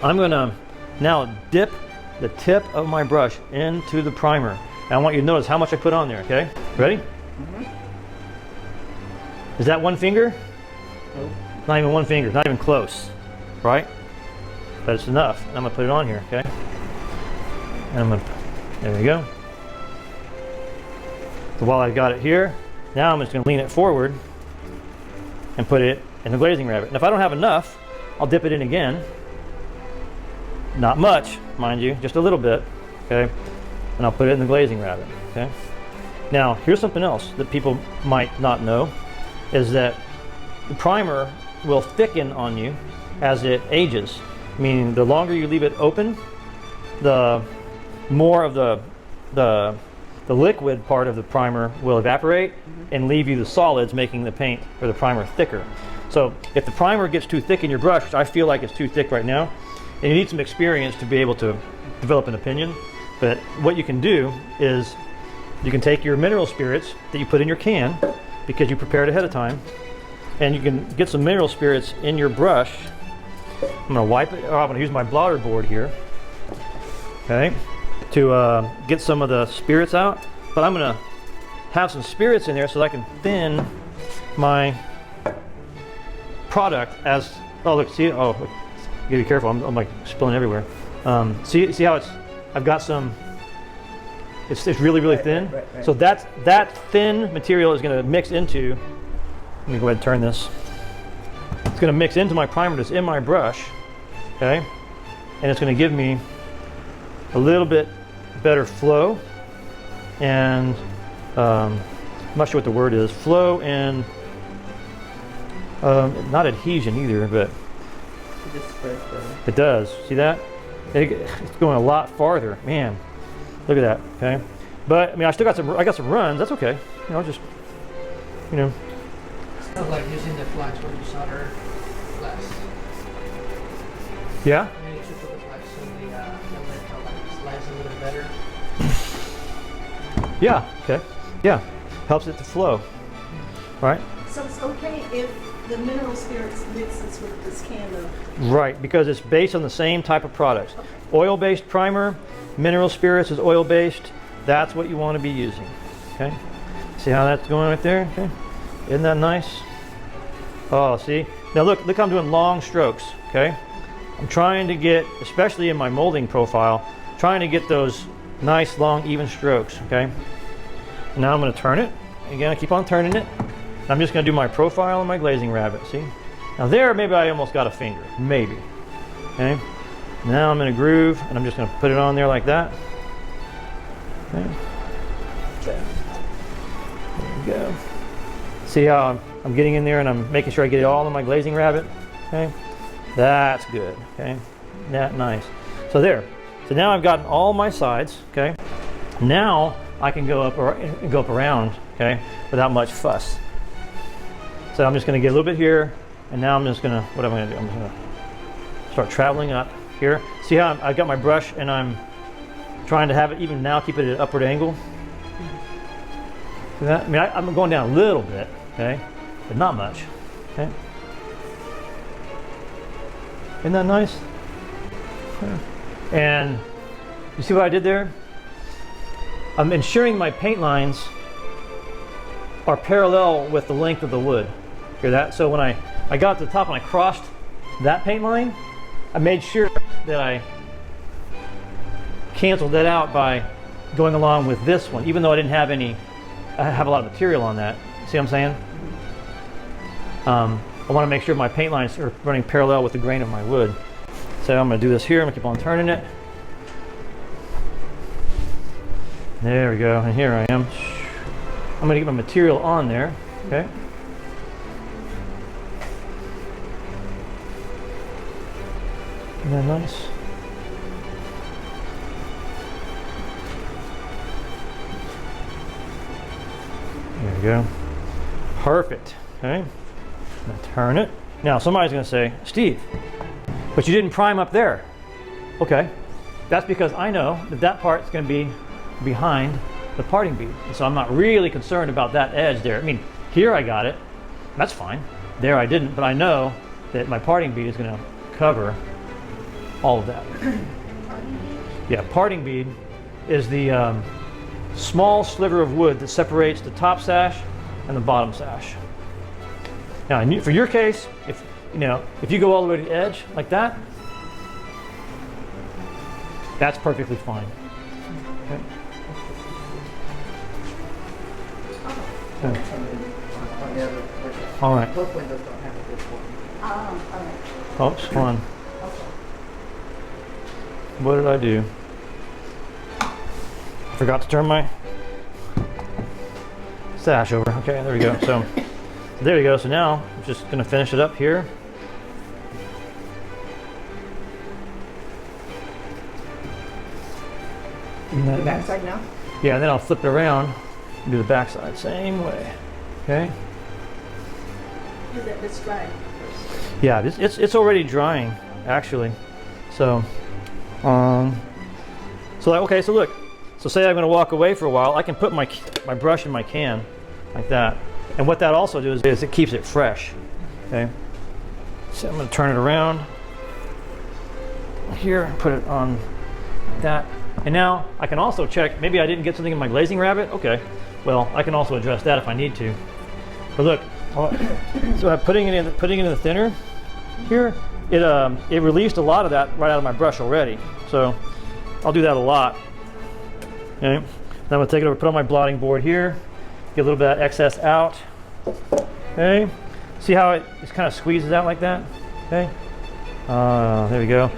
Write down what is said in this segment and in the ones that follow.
I'm gonna now dip the tip of my brush into the primer. And I want you to notice how much I put on there, okay? Ready? Mm-hmm. Is that one finger? Nope. Not even one finger, not even close, right? But it's enough. I'm gonna put it on here, okay? And I'm gonna, there we go. So while I've got it here, now I'm just gonna lean it forward and put it in the glazing rabbit. And if I don't have enough, I'll dip it in again. Not much, mind you, just a little bit, okay? And I'll put it in the glazing rabbit, okay? Now, here's something else that people might not know, is that the primer will thicken on you as it ages. Meaning the longer you leave it open, the more of the liquid part of the primer will evaporate and leave you the solids, making the paint or the primer thicker. So if the primer gets too thick in your brush, which I feel like it's too thick right now, and you need some experience to be able to develop an opinion, but what you can do is you can take your mineral spirits that you put in your can because you prepared ahead of time, and you can get some mineral spirits in your brush. I'm gonna wipe it, or I'm gonna use my blotter board here, okay, to get some of the spirits out. But I'm gonna have some spirits in there so that I can thin my product as, oh look, see, oh, look, you gotta be careful, I'm like spilling everywhere. See how I've got some, it's really, really thin. Right. So that thin material is gonna mix into, let me go ahead and turn this. It's going to mix into my primer that's in my brush, okay? And it's going to give me a little bit better flow and, I'm not sure what the word is, flow and, not adhesion either, but it just spreads better. It does. See that? It's going a lot farther. Man, look at that, okay? But, I mean, I got some runs, that's okay. You know, just, you know. It's like using the flax when you solder glass. Yeah? And you should put the flax so the metal like slides a little better. Yeah, okay. Yeah, helps it to flow, right? So it's okay if the mineral spirits mixes with this can of... Right, because it's based on the same type of products. Oil-based primer, mineral spirits is oil-based. That's what you want to be using, okay? See how that's going right there, okay? Isn't that nice? Oh, see? Now look how I'm doing long strokes, okay? I'm trying to get, especially in my molding profile, trying to get those nice, long, even strokes, okay? Now I'm going to turn it. Again, I keep on turning it. I'm just going to do my profile and my glazing rabbit, see? Now there, maybe I almost got a finger, maybe, okay? Now I'm in a groove, and I'm just going to put it on there like that. Okay. There we go. See how I'm getting in there and I'm making sure I get it all in my glazing rabbit, okay? That's good, okay? That nice. So there. So now I've gotten all my sides, okay? Now I can go up around, okay, without much fuss. So I'm just gonna get a little bit here, and now I'm just gonna, what am I gonna do? I'm just gonna start traveling up here. See how I've got my brush and I'm trying to have it even now, keep it at an upward angle. See that? I mean, I'm going down a little bit, okay, but not much, okay? Isn't that nice? Yeah. And you see what I did there? I'm ensuring my paint lines are parallel with the length of the wood. Hear that? So when I got to the top and I crossed that paint line, I made sure that I canceled that out by going along with this one, even though I have a lot of material on that. See what I'm saying? I want to make sure my paint lines are running parallel with the grain of my wood. So I'm going to do this here. I'm going to keep on turning it. There we go. And here I am. I'm going to get my material on there. Okay. Isn't that nice? There we go. Perfect. Okay. I'm going to turn it. Now somebody's going to say, Steve, but you didn't prime up there. Okay. That's because I know that that part's going to be behind the parting bead. And so I'm not really concerned about that edge there. I mean, here I got it. That's fine. There I didn't, but I know that my parting bead is going to cover all of that. Yeah, parting bead is the small sliver of wood that separates the top sash and the bottom sash. Now, for your case, if you go all the way to the edge like that, that's perfectly fine. Okay. Okay. On the other window. All right. Both windows don't have a good one. All right. Oops, hold on. Okay. What did I do? I forgot to turn my sash over. Okay, there we go. So there we go. So now I'm just going to finish it up here. The back side now? Yeah, and then I'll flip it around and do the back side same way. Okay. Is that this dry? Yeah, it's already drying actually. So, okay. So look. So say I'm going to walk away for a while. I can put my brush in my can like that, and what that also does is it keeps it fresh. Okay. So I'm going to turn it around here and put it on that. And now I can also check, maybe I didn't get something in my glazing rabbit. Okay, well, I can also address that if I need to. But look, so I'm putting it in the thinner here. It released a lot of that right out of my brush already. So I'll do that a lot. Okay, then I'm gonna take it over, put on my blotting board here, get a little bit of that excess out. Okay, see how it just kind of squeezes out like that? Okay, there we go.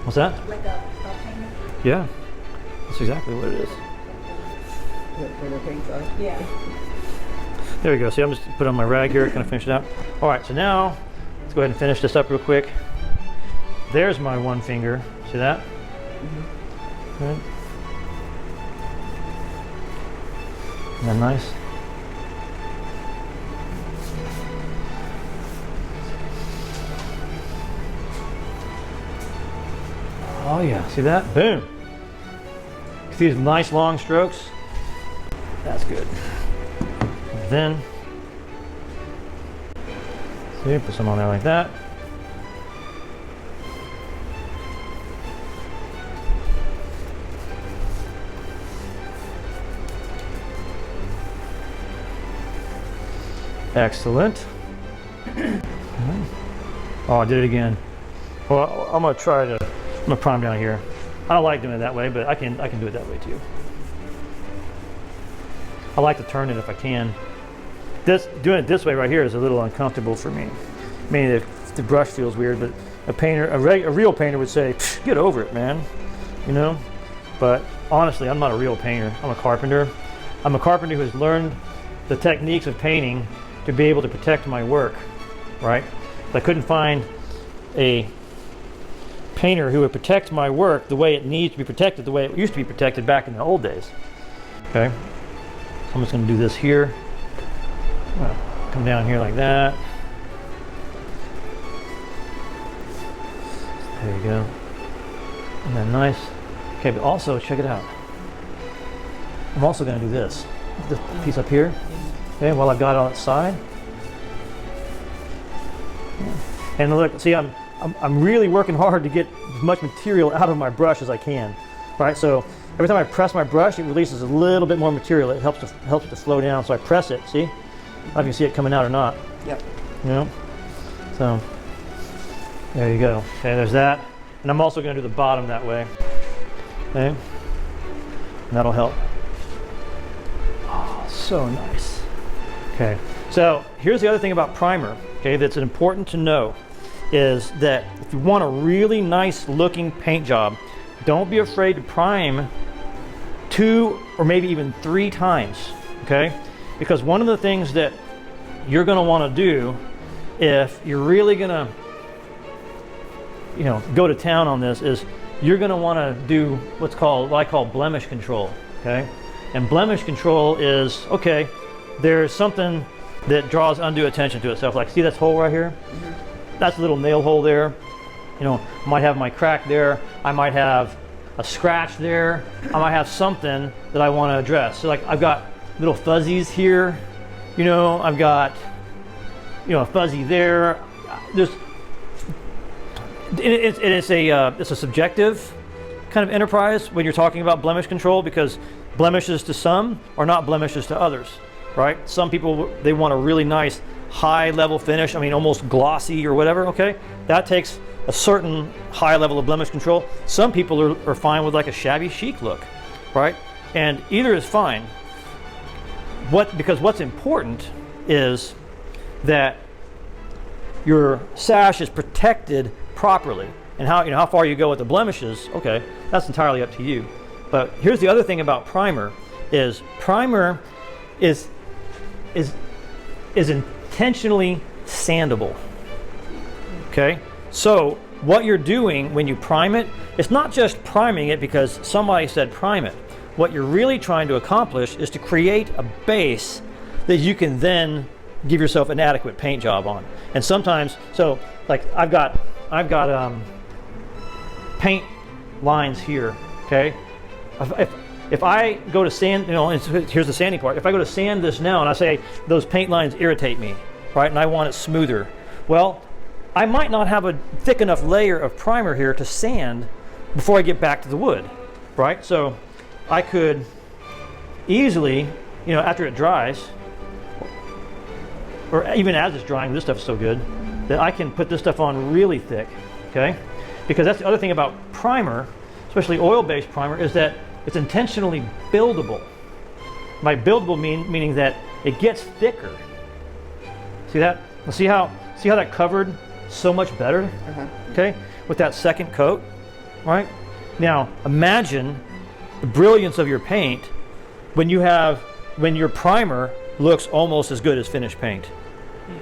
What's that? Like a painter? Yeah, that's exactly what it is. Where the paint's on? Yeah. There we go. See, I'm just put on my rag here, kind of finish it out. All right, so now let's go ahead and finish this up real quick. There's my one finger. See that? Mm-hmm. Good. Isn't that nice? Oh yeah, see that? Boom. See these nice long strokes? That's good. And then, see, put some on there like that. Excellent. Oh, I did it again. Well, I'm gonna prime down here. I don't like doing it that way, but I can do it that way too. I like to turn it if I can. Doing it this way right here is a little uncomfortable for me. I mean, the brush feels weird, but a real painter would say, "Get over it, man," you know. But honestly, I'm not a real painter. I'm a carpenter. I'm a carpenter who has learned the techniques of painting to be able to protect my work, right? I couldn't find a painter who would protect my work the way it needs to be protected, the way it used to be protected back in the old days. Okay, I'm just going to do this here. Come down here like that. There you go. Isn't that nice? Okay, but also check it out. I'm also going to do this piece up here. Okay, while I've got it on its side. And look, see, I'm really working hard to get as much material out of my brush as I can. Right, so every time I press my brush, it releases a little bit more material. It helps it to flow down. So I press it. See, I don't know if you can see it coming out or not. Yep. You know, so there you go. Okay, there's that. And I'm also going to do the bottom that way. Okay, and that'll help. Oh, so nice. Okay, so here's the other thing about primer. Okay, that's important to know is that if you want a really nice looking paint job, don't be afraid to prime 2 or maybe even 3 times. Okay, because one of the things that you're going to want to do if you're really going to, you know, go to town on this is you're going to want to do what I call blemish control. Okay, and blemish control is, okay, there's something that draws undue attention to itself. Like, see this hole right here? Mm-hmm. That's a little nail hole there. You know, I might have my crack there. I might have a scratch there. I might have something that I want to address. So like I've got little fuzzies here. You know, I've got, you know, a fuzzy there. It's a subjective kind of enterprise when you're talking about blemish control, because blemishes to some are not blemishes to others, right? Some people, they want a really nice high level finish, I mean almost glossy or whatever, okay? That takes a certain high level of blemish control. Some people are fine with like a shabby chic look, right? And either is fine. Because what's important is that your sash is protected properly. And how far you go with the blemishes, okay, that's entirely up to you. But here's the other thing about primer is intentionally sandable. Okay? So what you're doing when you prime it, it's not just priming it because somebody said prime it. What you're really trying to accomplish is to create a base that you can then give yourself an adequate paint job on. And sometimes, so like I've got paint lines here, okay? If I go to sand, here's the sanding part. If I go to sand this now and I say those paint lines irritate me, right? And I want it smoother. Well, I might not have a thick enough layer of primer here to sand before I get back to the wood, right? So I could easily, after it dries, or even as it's drying, this stuff's so good that I can put this stuff on really thick, okay? Because that's the other thing about primer, especially oil-based primer, is that it's intentionally buildable. By buildable meaning that it gets thicker. See that? See how that covered so much better? Okay, with that second coat, right? Now imagine the brilliance of your paint when your primer looks almost as good as finished paint.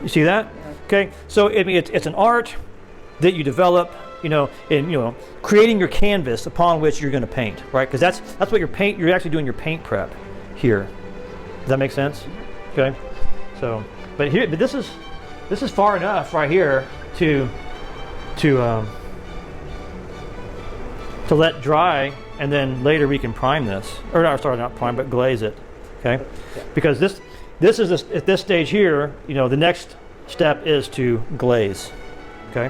You see that? Okay, so it's an art that you develop, in creating your canvas upon which you're going to paint, right? Because that's what you're actually doing your paint prep here. Does that make sense? Okay, so but this is far enough right here to let dry, and then later we can prime this, or not prime, but glaze it. Okay, because at this stage here, the next step is to glaze. Okay.